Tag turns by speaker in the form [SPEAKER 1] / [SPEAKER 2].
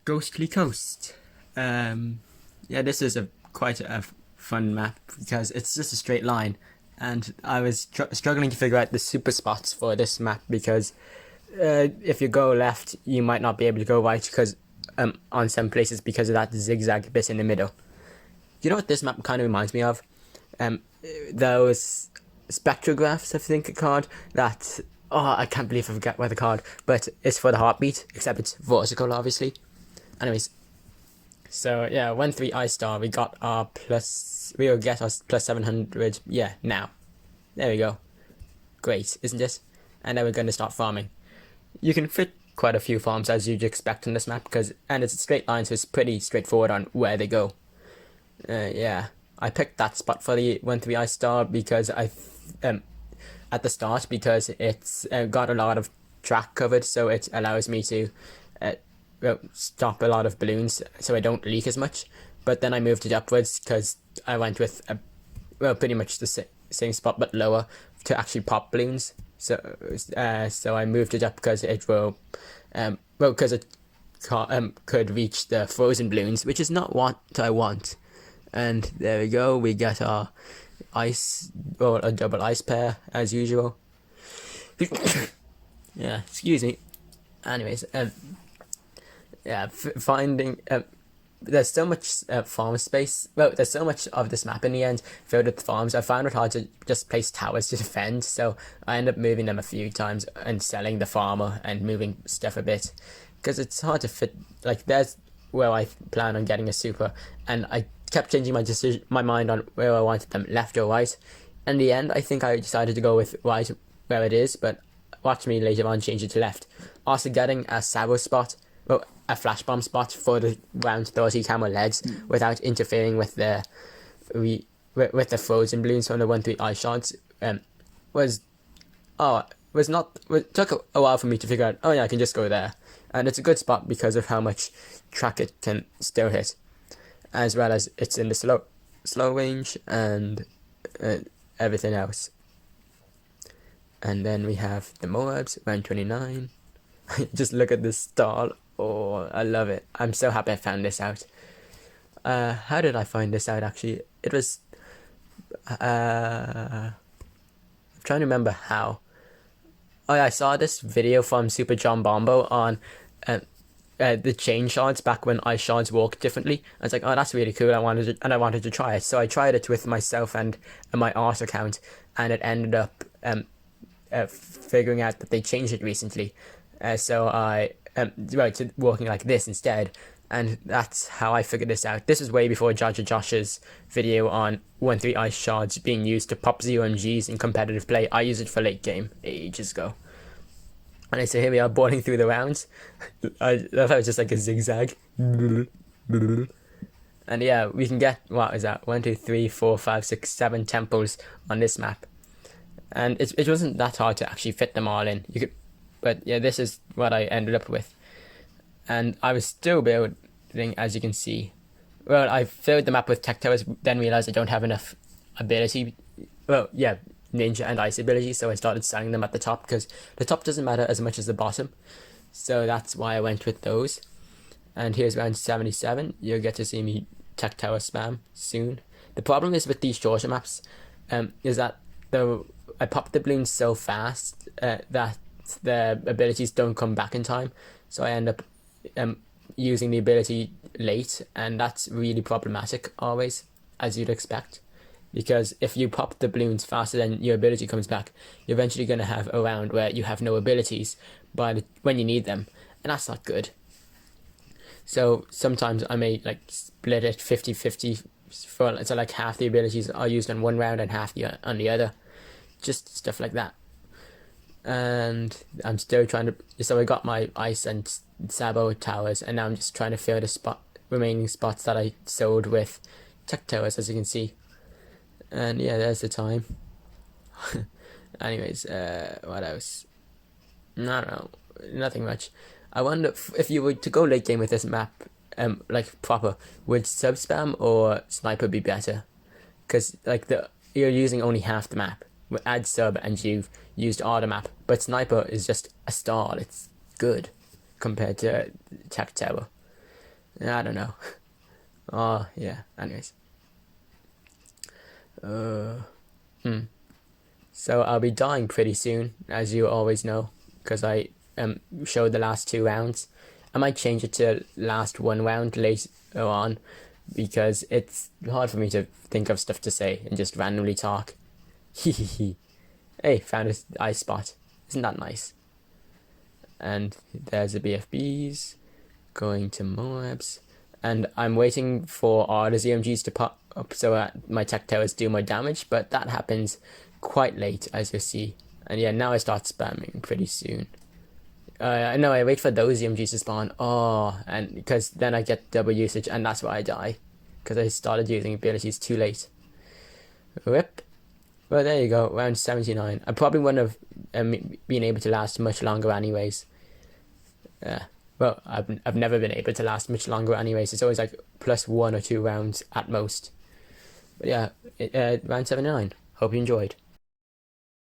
[SPEAKER 1] Ghostly Coast. Yeah, this is quite a fun map because it's just a straight line, and I was struggling to figure out the super spots for this map because if you go left, you might not be able to go right because on some places because of that zigzag bit in the middle. You know what this map kind of reminds me of? Um, those spectrographs, I think, a card that. Oh, I can't believe I forgot where the card, but it's for the heartbeat, except it's vertical, obviously. Anyways, so yeah, 1-3 I star. We got our plus. We will get our plus 700. Yeah, now. There we go. Great, isn't it? And then we're going to start farming. You can fit quite a few farms as you'd expect on this map and it's a straight line, so it's pretty straightforward on where they go. Yeah, I picked that spot for the 1-3 I star because at the start because it's got a lot of track covered, so it allows me to stop a lot of balloons so I don't leak as much. But then I moved it upwards because I went with pretty much the same spot but lower to actually pop balloons. So I moved it up because it will because it could reach the frozen balloons, which is not what I want. And there we go, we get our ice, or a double ice pair as usual. Yeah, excuse me. Anyways, yeah, finding there's so much farm space. Well, there's so much of this map in the end filled with farms. I found it hard to just place towers to defend, so I end up moving them a few times and selling the farmer and moving stuff a bit because it's hard to fit. Like there's where I plan on getting a super, and I kept changing my mind on where I wanted them, left or right. In the end, I think I decided to go with right where it is, but watch me later on change it to left. Also getting a Sabo spot, well, a flash bomb spot for the round 30 camel leads without interfering with the frozen balloons from the 1-3 ice shards took a while for me to figure out. Oh yeah, I can just go there, and it's a good spot because of how much track it can still hit, as well as it's in the slow range and everything else. And then we have the Moabs, round 29. Just look at this stall. Oh, I love it. I'm so happy I found this out. How did I find this out, actually? It was... I'm trying to remember how. Oh yeah, I saw this video from Super John Bombo on the chain shards back when ice shards walk differently. I was like, oh, that's really cool. I wanted to try it. So I tried it with myself and my art account, and it ended up figuring out that they changed it recently. So I to walking like this instead, and that's how I figured this out. This is way before Josh's video on 1-3 ice shards being used to pop 0MGs in competitive play. I used it for late game ages ago. And so here we are boarding through the rounds. I thought it was just like a zigzag. And yeah, we can get, what is that, 1, 2, 3, 4, 5, 6, 7 temples on this map. And it wasn't that hard to actually fit them all in. But yeah, this is what I ended up with. And I was still building, as you can see. Well, I filled the map with tech towers, then realized I don't have enough ability. Well, yeah, ninja and ice ability, so I started selling them at the top because the top doesn't matter as much as the bottom. So that's why I went with those. And here's round 77. You'll get to see me tech tower spam soon. The problem is with these shorter maps, is that I pop the balloons so fast that the abilities don't come back in time, so I end up using the ability late, and that's really problematic always, as you'd expect, because if you pop the balloons faster than your ability comes back, you're eventually going to have a round where you have no abilities when you need them, and that's not good. So sometimes I may like split it 50-50 so like half the abilities are used on one round and half on the other, just stuff like that. And I'm still trying to, so I got my ice and Sabo towers, and now I'm just trying to fill the remaining spots that I sold with tech towers, as you can see. And yeah, there's the time. Anyways, what else? I don't know, nothing much. I wonder if you were to go late game with this map, like proper, would sub spam or sniper be better? Because like you're using only half the map. Add sub and you've used all the map, but sniper is just a stall. It's good compared to tech tower. I don't know. Oh, yeah. Anyways. So I'll be dying pretty soon, as you always know, because I showed the last 2 rounds. I might change it to last 1 round later on, because it's hard for me to think of stuff to say and just randomly talk. Hehehe. Hey, found an ice spot. Isn't that nice? And there's the BFBs going to Moabs. And I'm waiting for all the ZMGs to pop up so that my tech towers do more damage, but that happens quite late, as you see. And yeah, now I start spamming pretty soon. No, I wait for those ZMGs to spawn. Oh, and because then I get double usage, and that's why I die. Because I started using abilities too late. Rip. Well, there you go, round 79. I probably wouldn't have been able to last much longer anyways. Well, I've never been able to last much longer anyways. It's always like plus 1 or 2 rounds at most. But yeah, round 79. Hope you enjoyed.